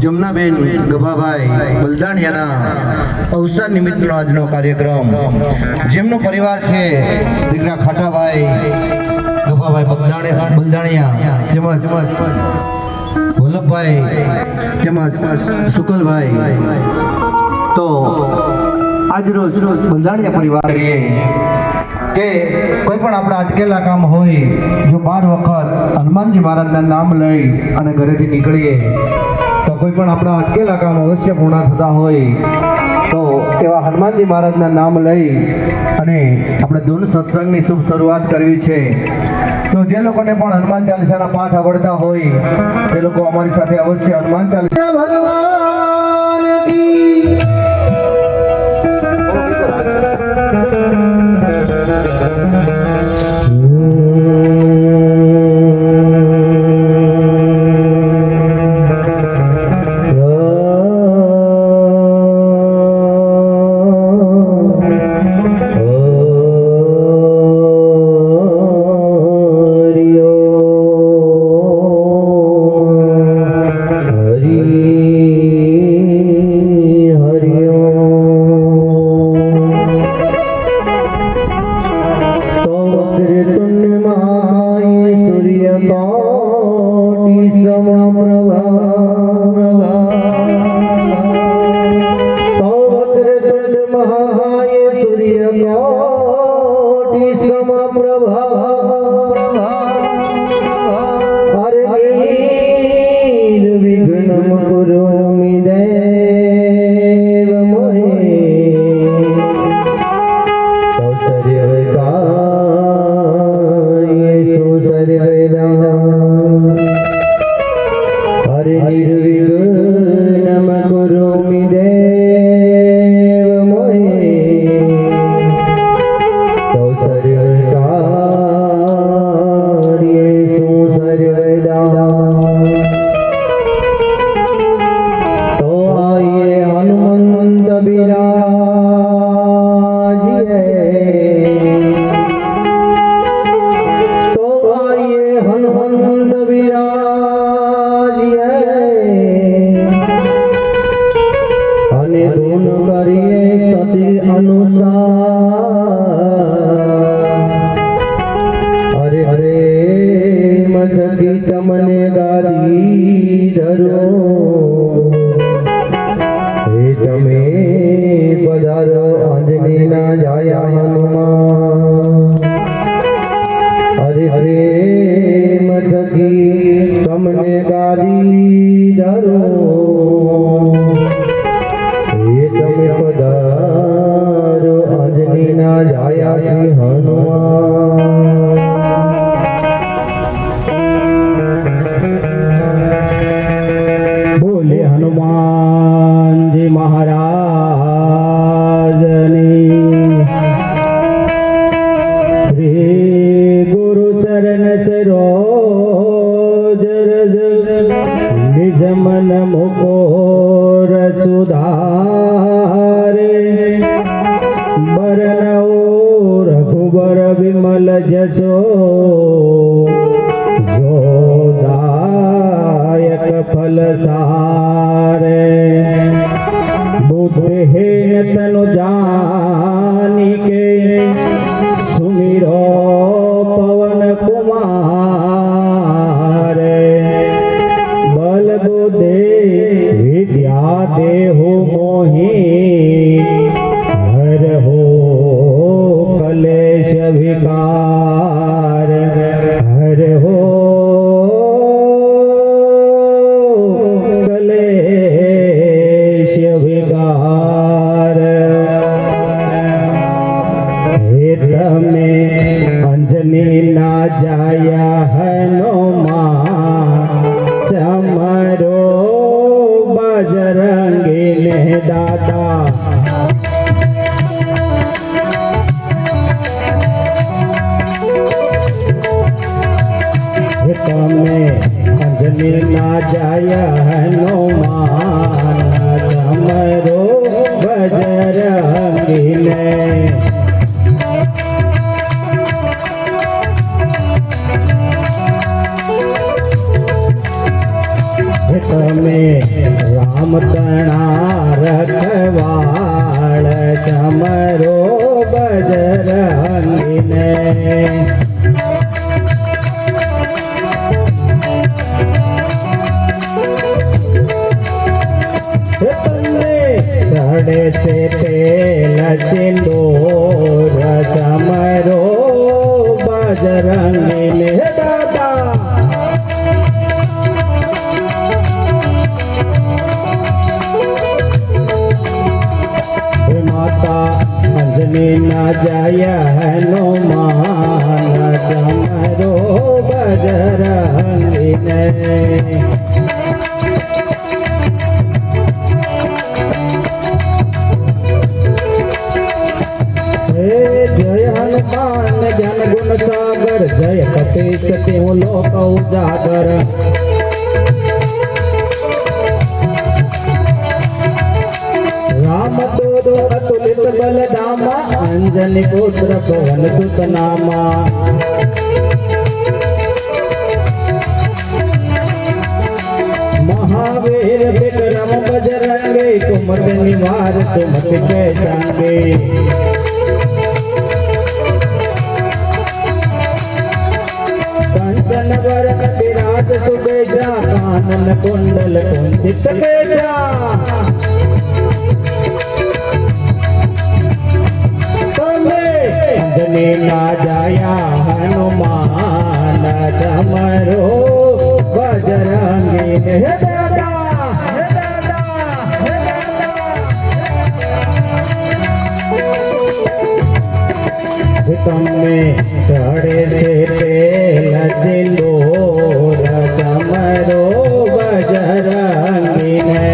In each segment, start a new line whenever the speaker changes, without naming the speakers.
જમનાબેન ગભાભાઈ બલદાણિયાના અવસાન નિમિત્તનો આજનો કાર્યક્રમ, જેમનો પરિવાર છે દીકરા ખાટાભાઈ ગભાભાઈ બલદાણિયા, તેમજ વલ્લભભાઈ, તેમજ શુકલભાઈ, તો આજરોજ બલદાણિયા પરિવાર કરીએ કે કોઈ પણ આપણા અટકેલા કામ હોય, જો 12 વખત હનુમાનજી મહારાજના નામ લઈ અને ઘરેથી નીકળીએ તો કોઈ પણ આપણા અટકેલા કામ અવશ્ય પૂર્ણ થતા હોય, તો એવા હનુમાનજી મહારાજના નામ લઈ અને આપણે ધૂન સત્સંગની શુભ શરૂઆત કરવી છે. તો જે લોકોને પણ હનુમાન ચાલીસાના પાઠ આવડતા હોય તે લોકો અમારી સાથે અવશ્ય હનુમાન ચાલીસા ભગવાન કી
તમે ઘણા રખવાળ ચમરો બજરંગીને ચડે છે તેલ ચિંદોર ચમરો બજરંગીને દાદા માતા અંજની ના જય હનુમાન ચમરો બજરંગીને જય હનુમાન જ્ઞાન ગુણ સાગર જય કપી સતી હું લોક ઉજાગર રામ દૂત અતુલિત બલધામા અંજની પુત્ર પવન સુત નામા महावीर विक्रम बजरंगे कुमत निवार तुमत पहचांगे कंचन वरन विराज सुबेजा कानन कुंडल कुंचित बेजा अंजनी ना जाया हनुमान चमरो बजरंगी हे दादा हे दादा हे दादा तुमने चढ़े से तेल सिंदूर चमरो बजरंगी है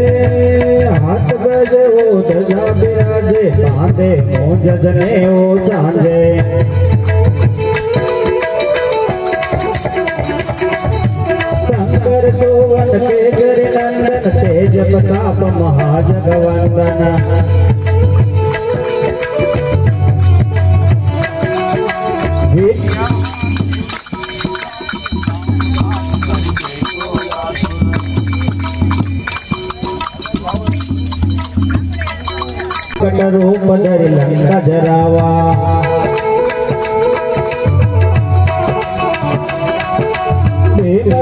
हाथ बजे वो धजा बिराजे बांधे हो जजने वो चांदे शंकर चौवन के गिर नंदन तेज प्रताप महाजगवंदन रूप धरि लंका जरावा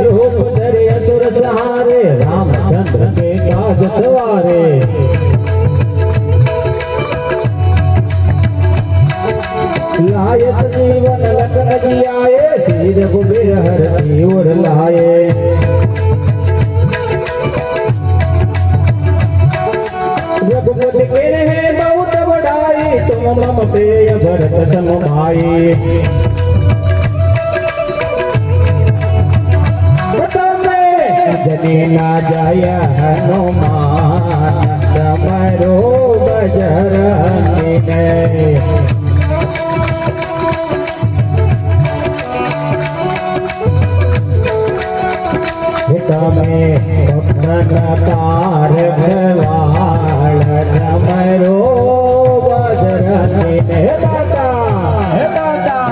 रूप धरि असुर सहारे रामचंद्र के काज सवारे लायत जीवन लखन जियाए तीर कुबेर हर और लाए रघुपति के रहे મમ પ્રેય ભરત તમ ભાઈ અંજની ના જાય હનુમાન તમારો બજરંગી ને તમે ભક્તના તાર ભવાળ તમારો બજરંગી ને હે દાતા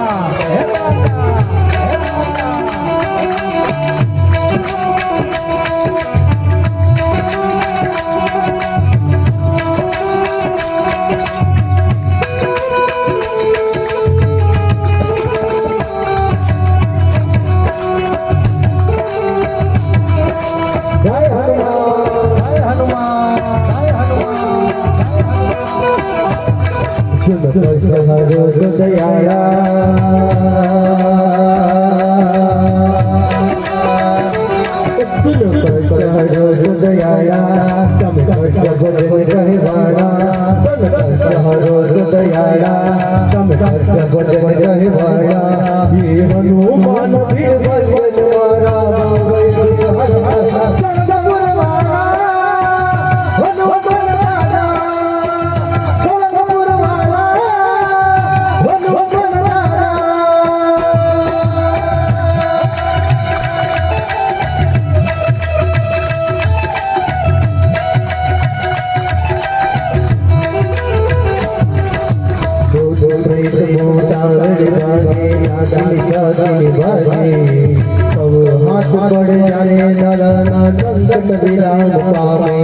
हाथ पड़ जाए नरना संकट विराम पावे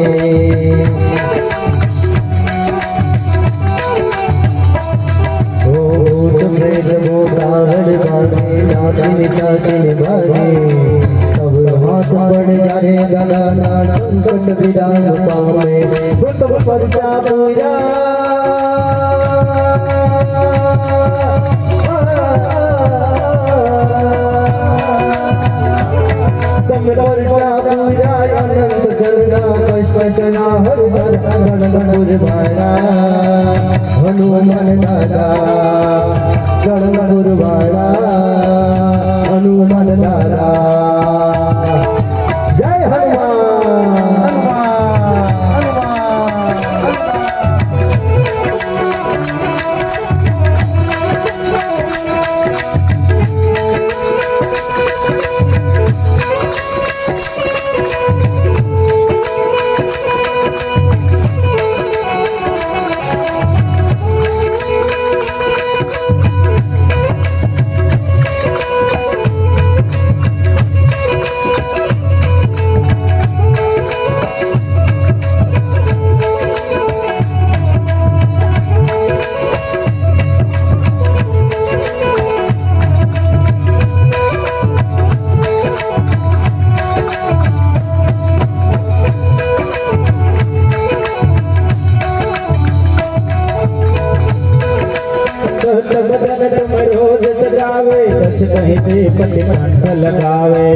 भूत प्रेत भूतावल भागे नाती नाती भागे सब हाथ पड़ जाए नरना संकट विराम पावे भूत परचा पूजा हनुमान दादा गणगुरुवाड़ा हनुमान दादा जय हनुमान रोज सजावे सच कहते पति कंठ लगावे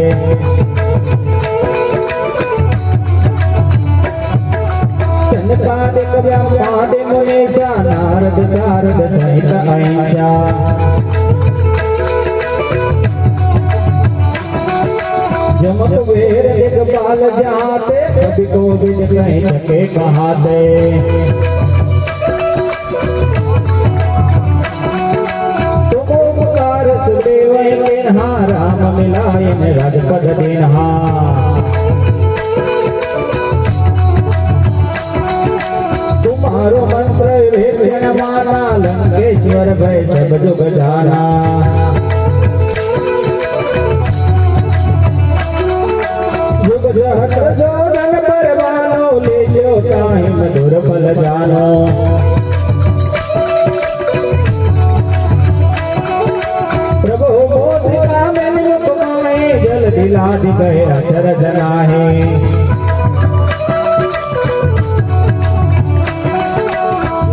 चंद पादे कव्या पादे मुनेशा नारद शारद सहित ऐशा जमक वेर दिग्पाल जाते कभी गोविंद कहीं सके कहाते राम मिलाए राजपद दिन्हा तुम्हारो मंत्र वेद माना लंकेश्वर भय सब जुग जाना जुग जोधन परवानो ले जो ताहि मधुर फल जानो दिलादि गए अक्षर जनाहे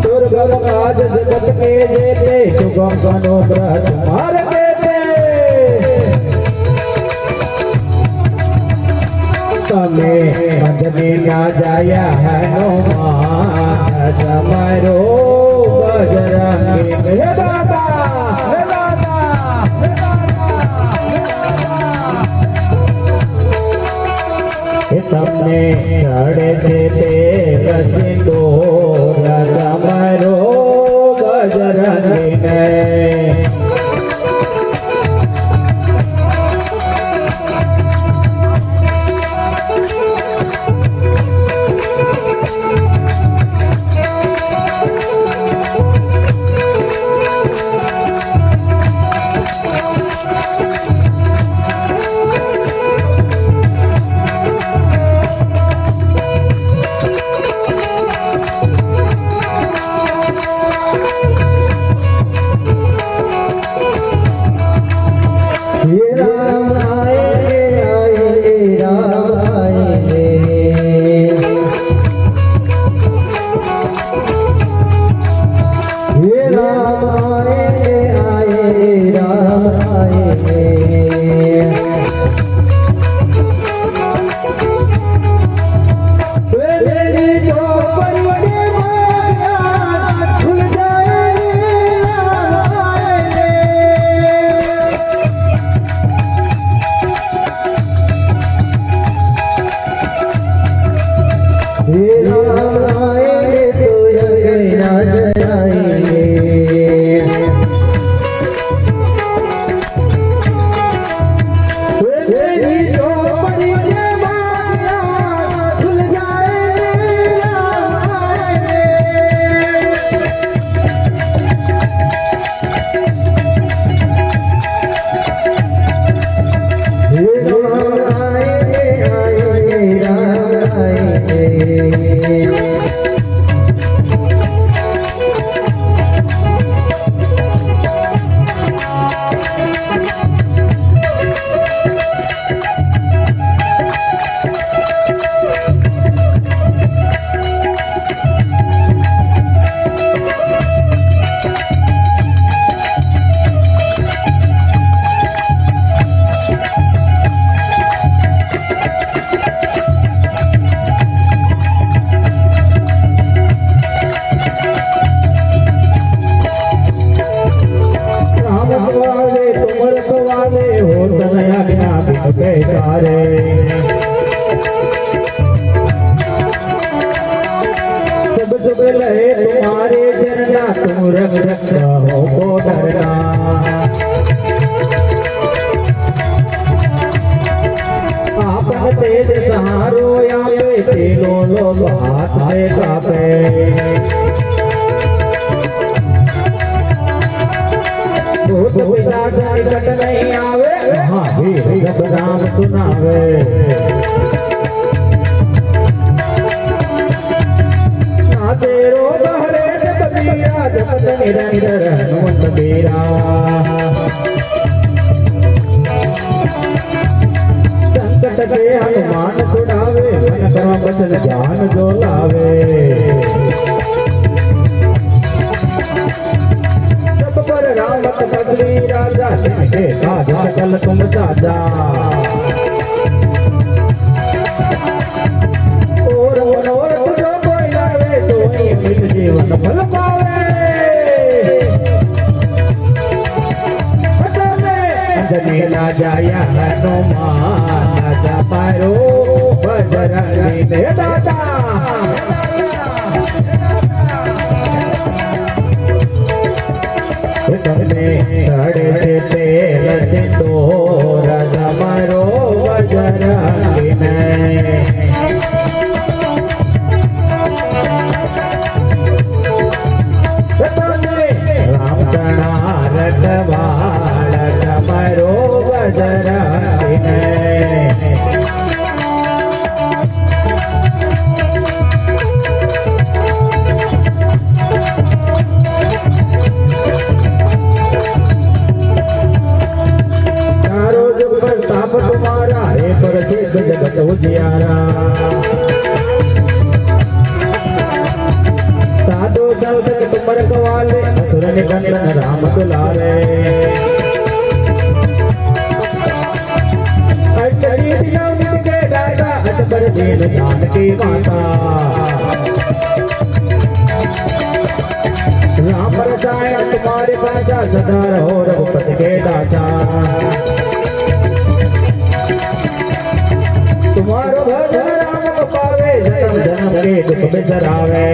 दुर्गम काज जगत के जेते सुगम अनुग्रह तुम्हार देते तमे अंजनी ना जाया हनुमान समारो बजरा रक्षक हो को डरना आपन तेज सहारो आवे तीनों लोग हाथ में कापे भूत पिशाच निकट नहीं आवे महावीर जब नाम सुनावे ना तेरो बहरे जब बीरा जपत निरंतर हनुमंत बीरा संकट से हनुमान छुड़ावे मन कर्म वचन ज्ञान जो लावे सब पर रामत बदली राजा जिनके साथ सकल तुम साजा और मनोरथ जो कोई लावे तो ही मिल जीवन फल पावे अंजनी ना जाया हनुमान राजा पारो बजरंगी ने दादा सबने सड़े से तेल सिंदूर राजा मारो बजरंगी ने राम चढ़ा रखवाड़ जमरो बजरंगी ने चारों जुग पर ताप तुम्हारा हे प्रसिद्ध जगत उजियारा साधो संत तुम रखवाले असुर निकंदन राम दुलारे अष्टमी दिनों के दाता अकबर दीन जानकी माता राम रसायन तुम्हारे पासा सदा रहो रघुपति के दाता तुम्हारो भजन राम को पावे जन्म जन्म के दुख बिसरावे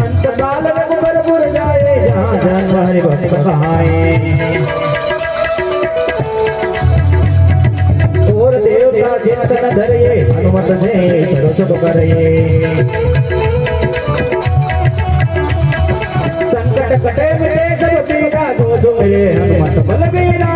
अंत काल रघुबर पुर जाए जहाँ जन्म हरि भक्त कहाए और देवता चिंतन धरिए हनुमत से सर्व शुभ करिए संकट कटे मिले सब पीड़ा जो जो मिले हनुमत बलबीरा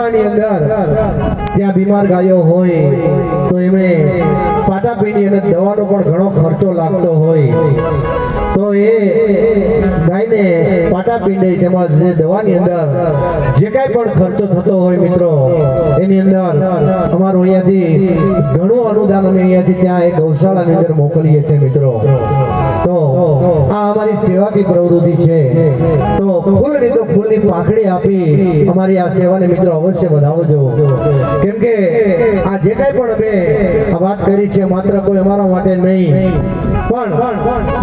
ની અંદર ત્યાં બીમાર ગાયો હોય તો એમણે પાટાપીણી અને દવાનો પણ ઘણો ખર્ચો લાગતો હોય તો એ ગાયને પાટાપીંડી તેમજ જે દવાની અંદર જે કાંઈ પણ ખર્ચો થતો હોય મિત્રો એની અંદર અમારું અહીંયાથી ઘણું અનુદાન અમે અહીંયાથી ત્યાં એક ગૌશાળાની અંદર મોકલીએ છીએ મિત્રો તો આ અમારી સેવાકી પ્રવૃત્તિ છે તો ફૂલની તો ફૂલની પાંખડી આપી અમારી આ સેવાને મિત્રો અવશ્ય વધાવજો કેમ કે આ જે કાંઈ પણ અમે આ વાત કરી છે માત્ર કોઈ અમારા માટે નહીં પણ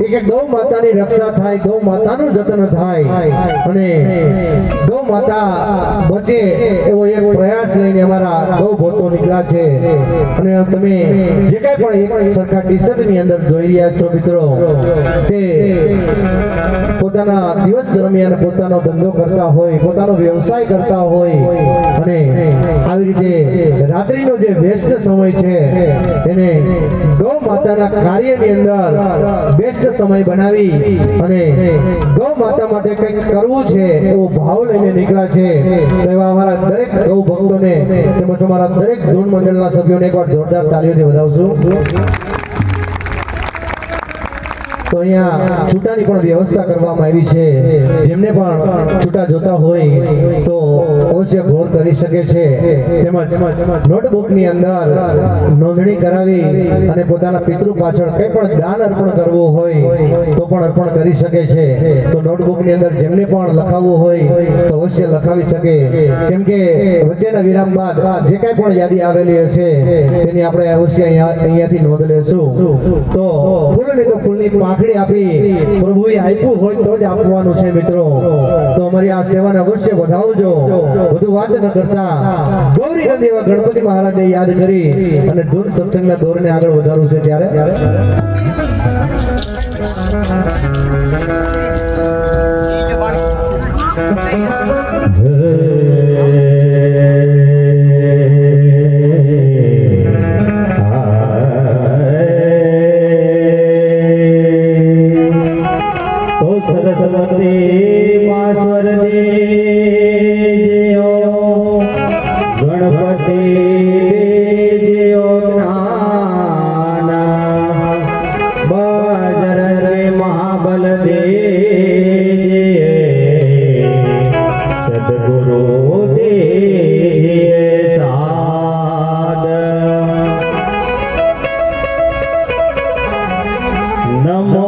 એક ગૌ માતાની રક્ષા થાય ગૌ માતાનું જતન થાય અને ગૌ માતા બચે એવો એક પ્રયાસ લઈને અમારા ગૌ ભક્તો નીકળ્યા છે અને તમે જે કાંઈ પણ એક સરખા ટી-શર્ટ ની અંદર જોઈ રહ્યા છો મિત્રો તે પોતાના દિવસ દરમિયાન પોતાનો ધંધો કરતા હોય પોતાનો વ્યવસાય કરતા હોય અને આવી રીતે રાત્રિનો જે વ્યસ્ત સમય છે એને ગૌ માતાના કાર્યની અંદર બેસ્ટ સમય બનાવી અને ગૌ માતા માટે કંઈક કરવું છે એવો ભાવ લઈને નીકળ્યા છે તો એવા અમારા દરેક ગૌ ભક્તોને તેમજ અમારા દરેક ઝોન મંડળના સભ્યોને એકવાર જોરદાર તાળીઓથી વધાવશું તો અહીંયા છૂટાની પણ વ્યવસ્થા કરવામાં આવી છે જેમને પણ છૂટા જોતા હોય તો અવશ્ય ગોળ કરી શકે છે તેમજ નોટબુકની અંદર નોંધણી કરાવી અને પોતાના પિતૃ પાછળ કંઈ પણ દાન અર્પણ કરવું હોય તો પણ અર્પણ કરી શકે છે તો નોટબુકની અંદર જેમને પણ લખાવવું હોય તો અવશ્ય લખાવી શકે કેમ કે વચ્ચેના વિરામ બાદ જે કાંઈ પણ યાદી આવેલી હશે તેની આપણે અવશ્ય અહીંયાથી નોંધ લેશું તો ફૂલની તો ફૂલની પાંખડી આપી પ્રભુએ આપ્યું હોય તો જ આપવાનું છે મિત્રો તો અમારી આ સેવાને અવશ્ય વધાવજો વધુ વાત ન કરતા ગૌરી નંદી એવા ગણપતિ મહારાજને યાદ કરી અને ધૂન સત્સંગના દોરને આગળ વધારવું છે ત્યારે
સરસ્વતી માસ્વર દેજો ગણપતિ દેજો જ્ઞાન બજરંગ મહાબલ દેજે સદગુરુ દેજે સાદ નમો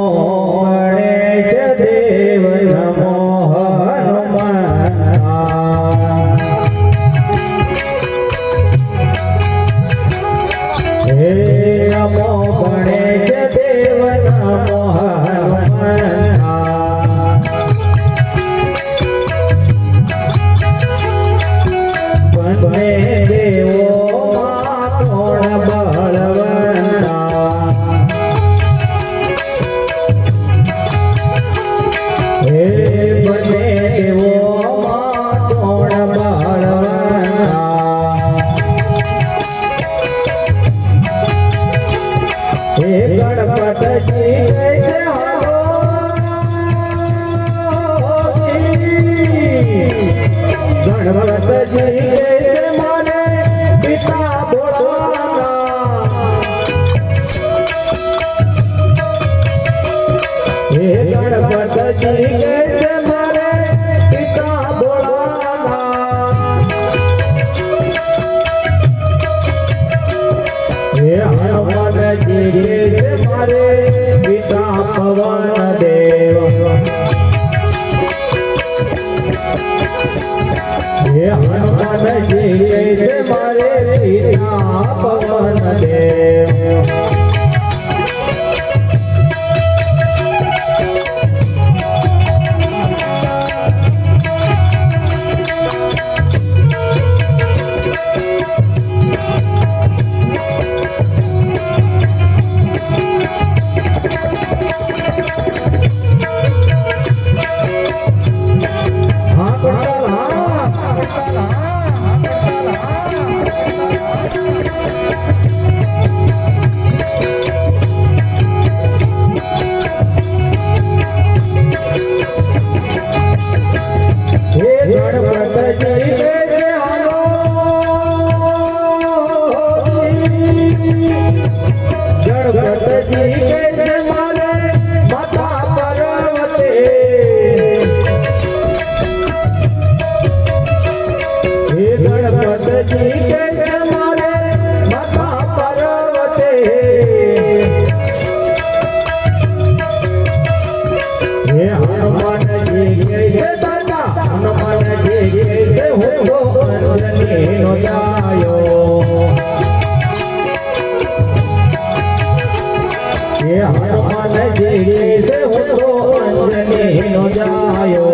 હે હનુમાનજી રે હું તો અંજનીનો જાયો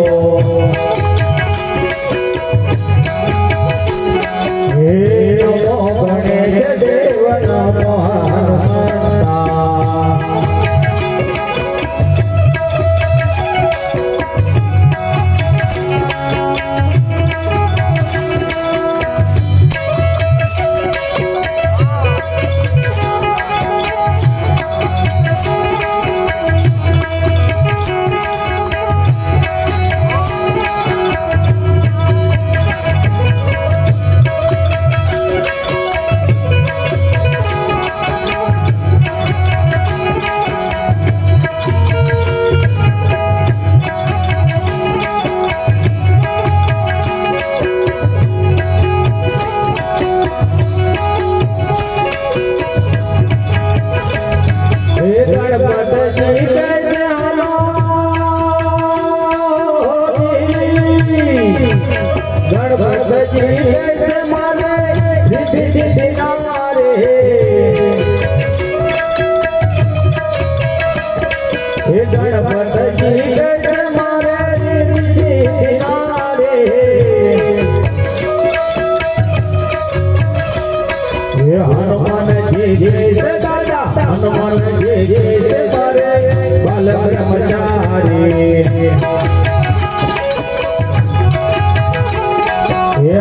હે નમો ગણેશ દેવ નમો હનુમંતા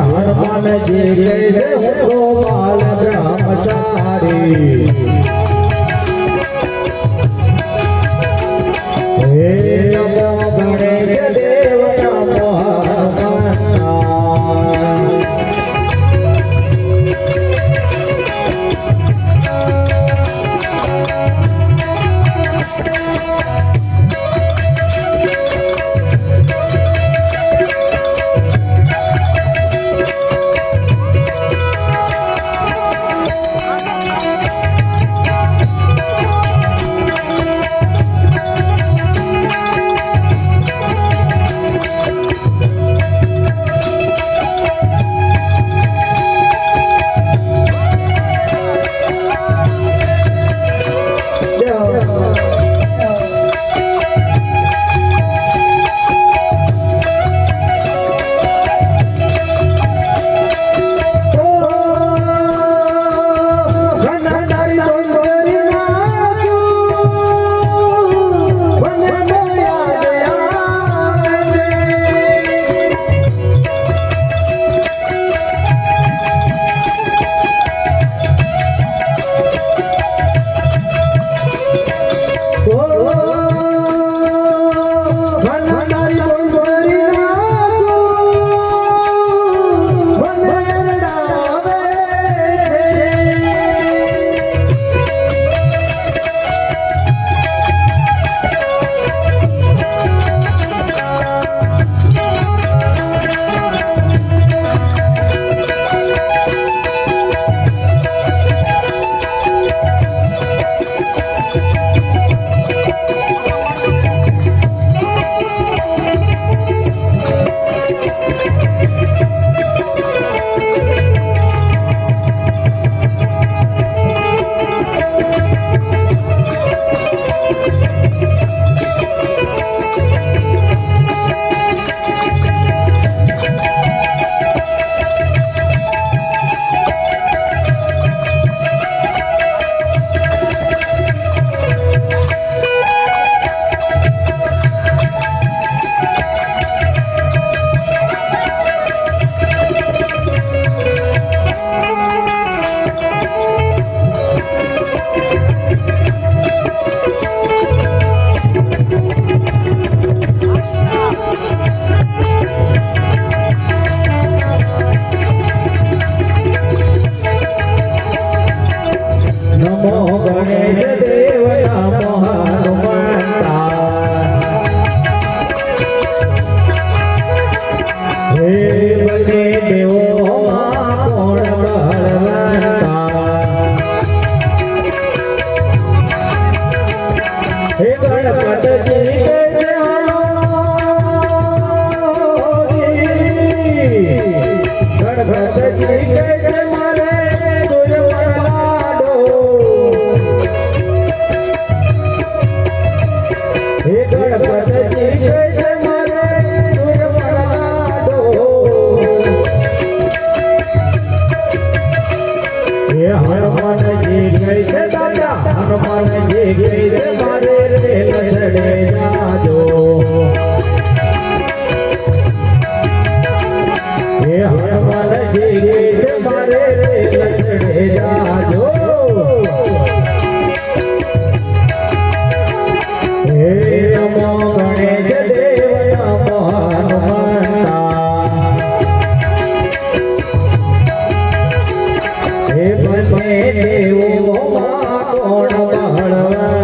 हनुमान जी जय गोपाल ब्रह्मचारी हे नमो गणेश देव नमो हनुमंता હનુમાન જે ગઈ મારે રે લડે જાજો હે હનુમાન જે ગઈ મારે રે લડે જાજો હે નમો ગણેશ દેવ નમો હનુમંતા હે બંને દેવો કોણ બળવંતા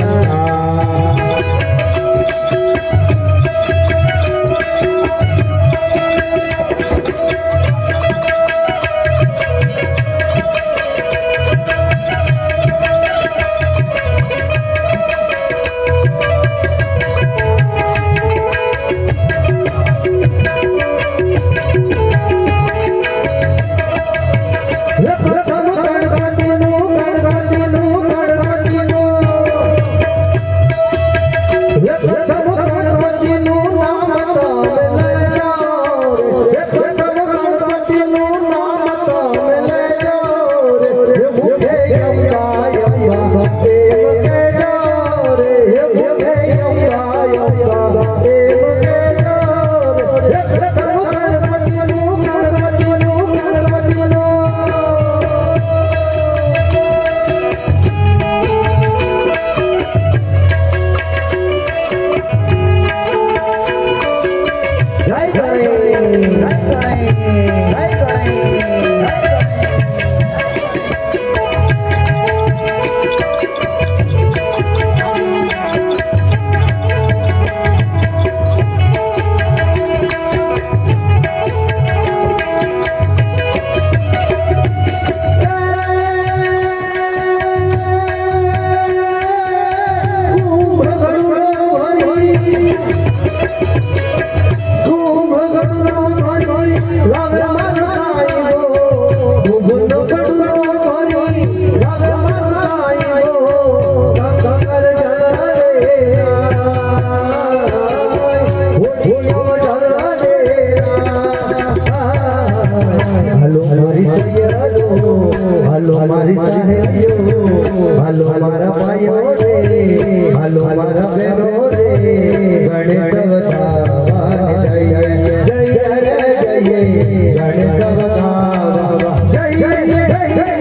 હાલો મારી સહેલીઓ હાલો મારા ભાઈઓ રે હાલો મારા બહેનો રે ગણેશ બતાવા જય જય જય જય ગણેશ બતાવા જય જય જય જય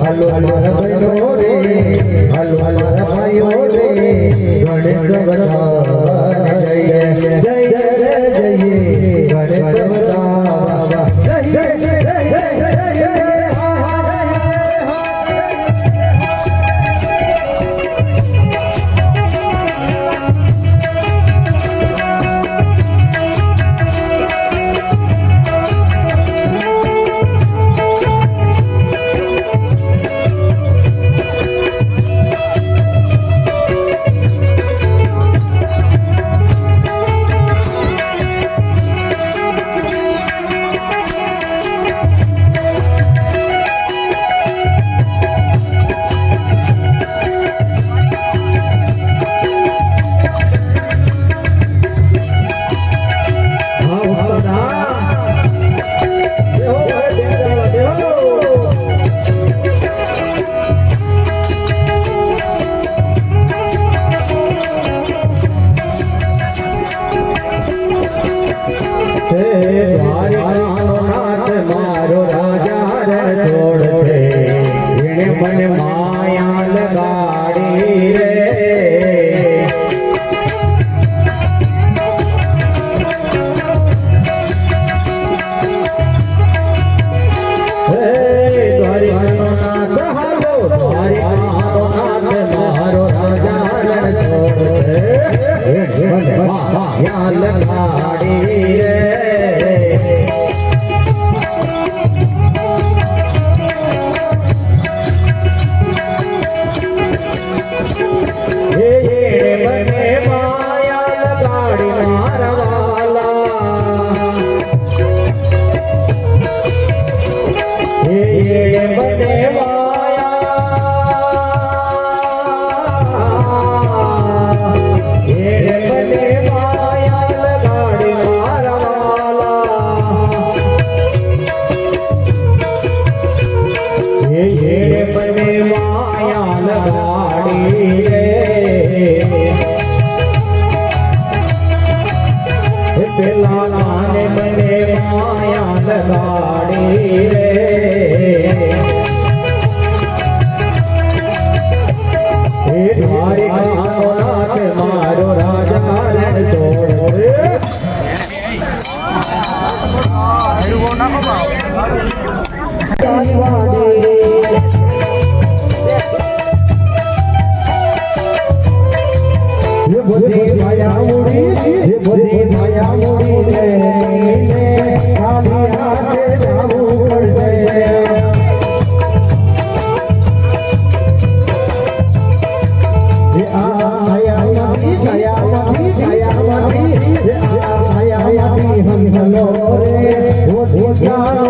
હાલો મારા ભાઈઓ રે હાલો મારા ભાઈઓ રે ગણેશ બતાવા જય જય જય ગણેશ બતાવા જય જય જય મારો રાજા રણ છોડ ये बुद्धि माया मुड़ी रे खाली हाथे जाऊ पड़ गए ये आया हम हलो रे वो जानो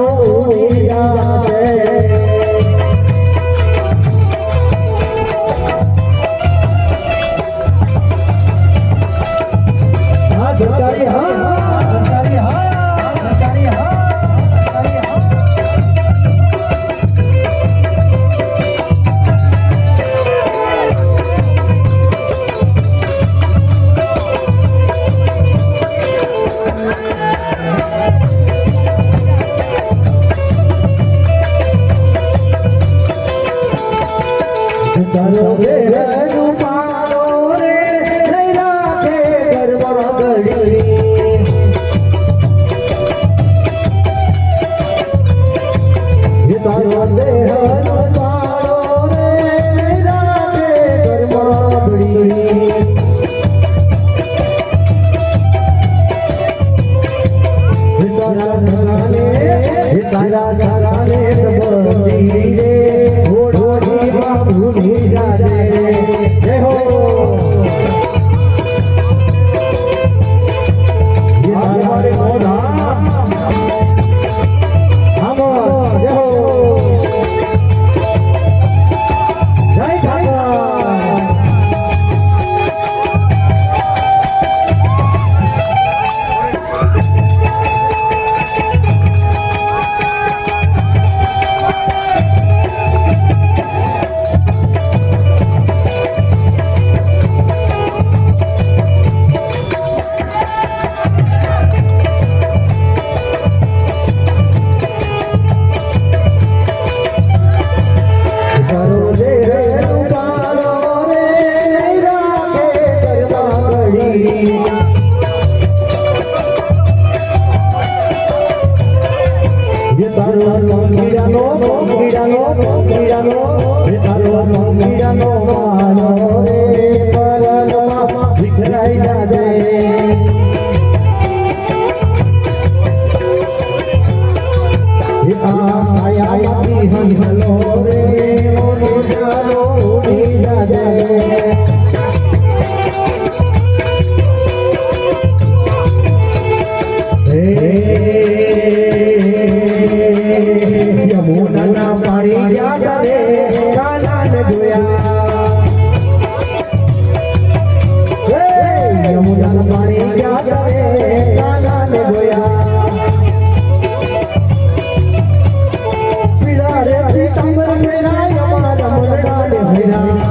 Mira,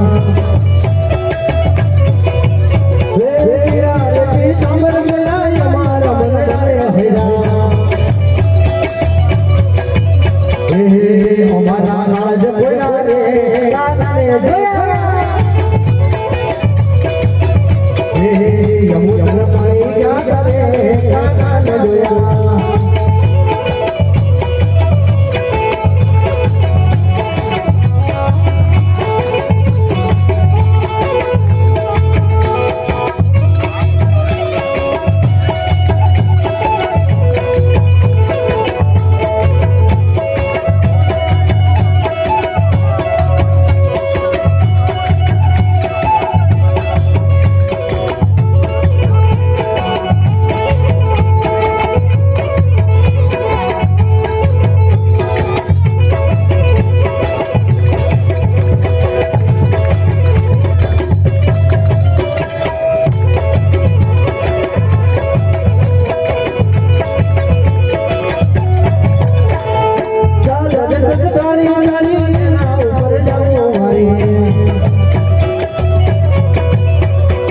લટકાણી મારી એના ઉપર જાઉં મારી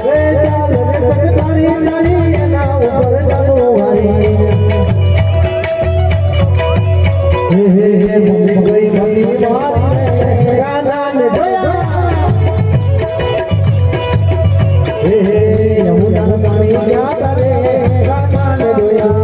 એ ચાલ લટકાણી મારી એના ઉપર જાઉં મારી હે મમ્મી ગઈ ગઈ મારી ગાના ને જોયા હે યમુના પાણી ક્યાં કરે ગાના ને જોયા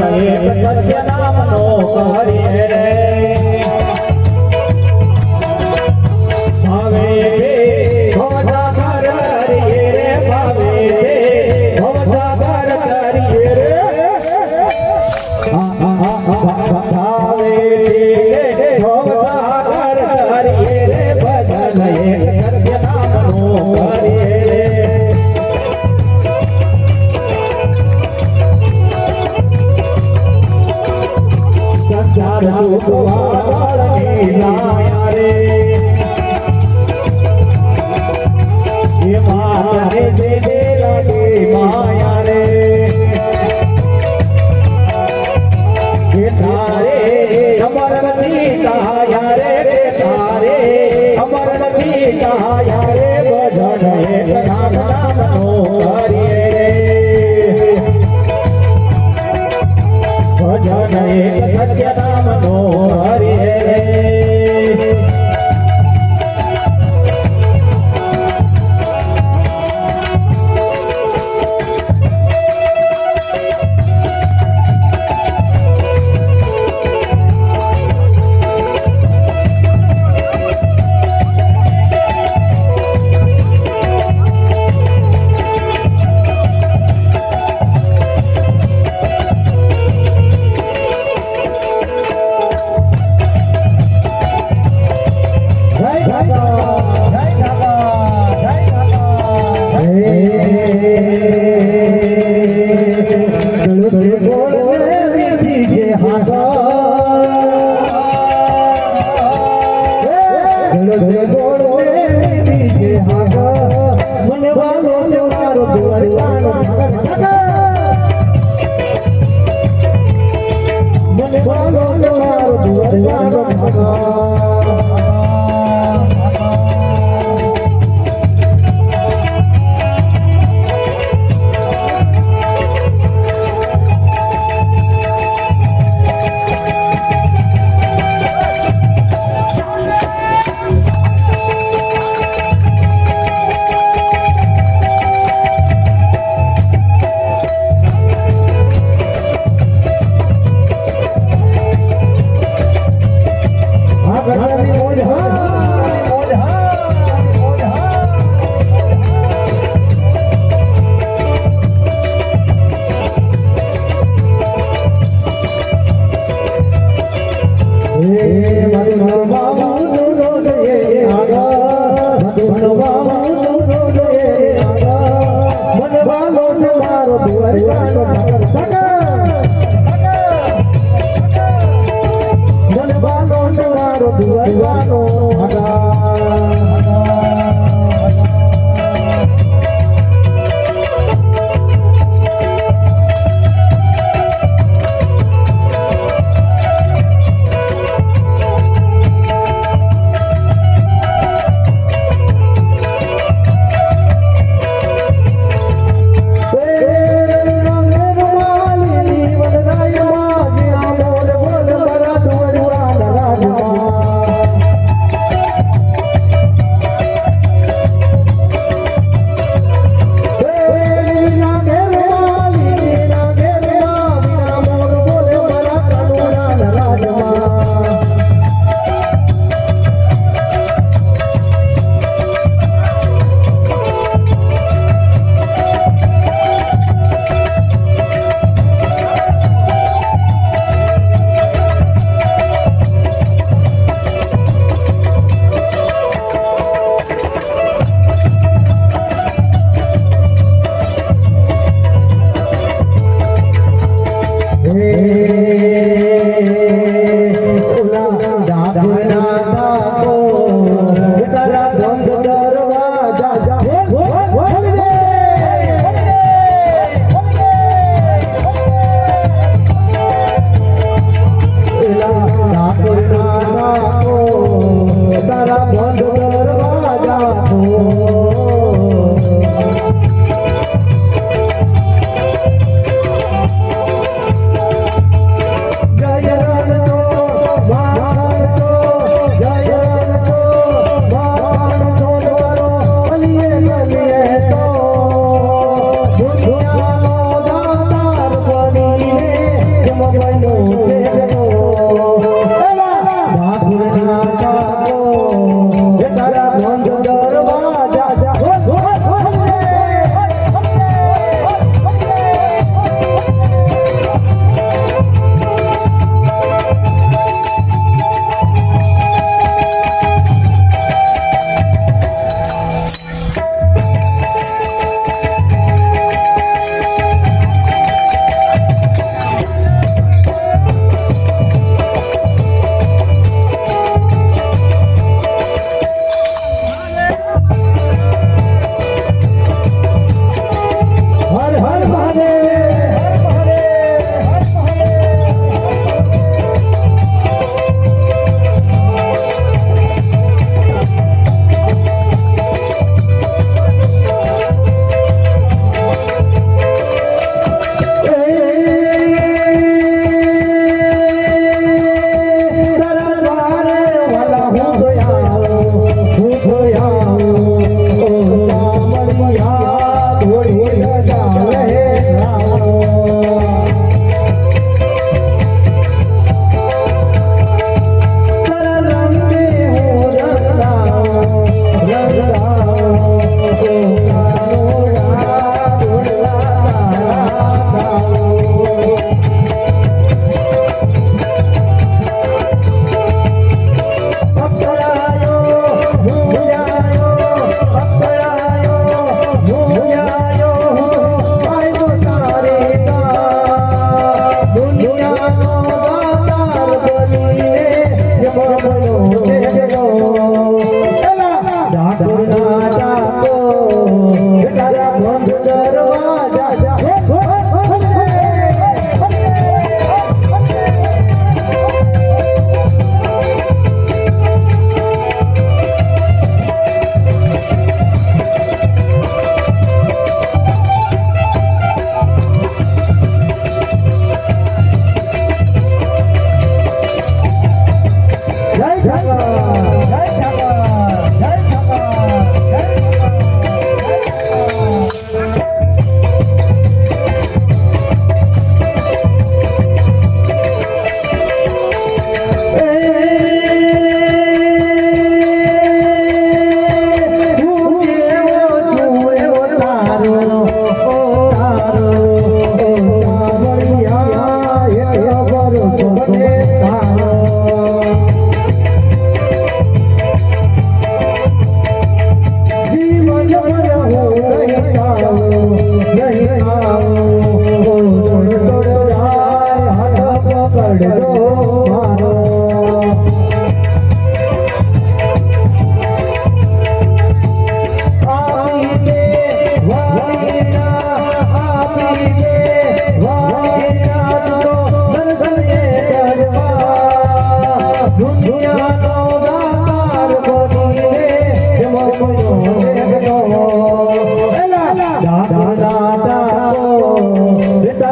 એક સત્ય નામનો કરીએ રે ભાવે ભવસાગર તરીએ રે ભાવે ભવસાગર તરીએ રે ભાવે ભવસાગર તરીએ રે ભજન એક સત્ય નામનો કરીએ રે સંસાર સુખવાળની લાયા રે એ માતાને દે લાગે માયા રે એ તારે અમર નથી કહાયા રે તારે અમર નથી કહાયા રે ભજન એક નામનો કરીએ રે ભજન એક સત્ય નામનો હરિએ રે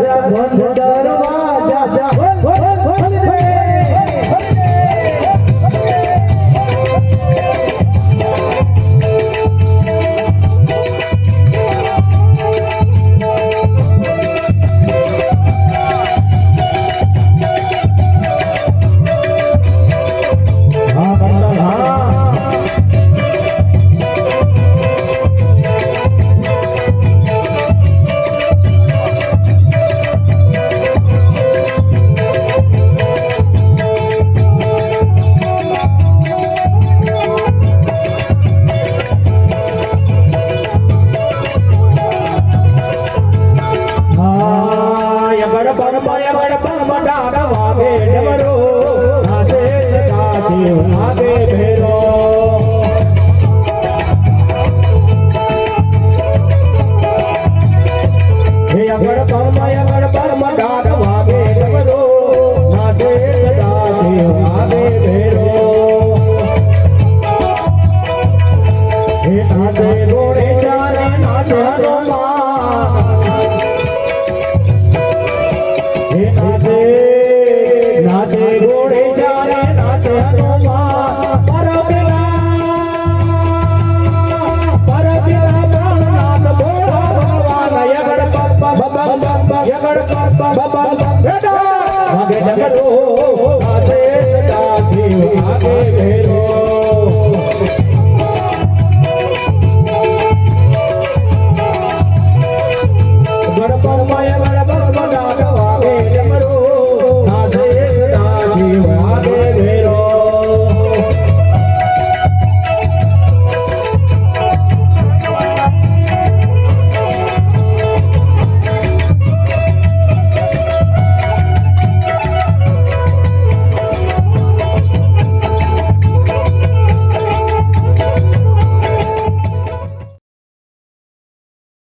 બંધ દરવાજા બોલ બોલ
હા કંડલ હા આગે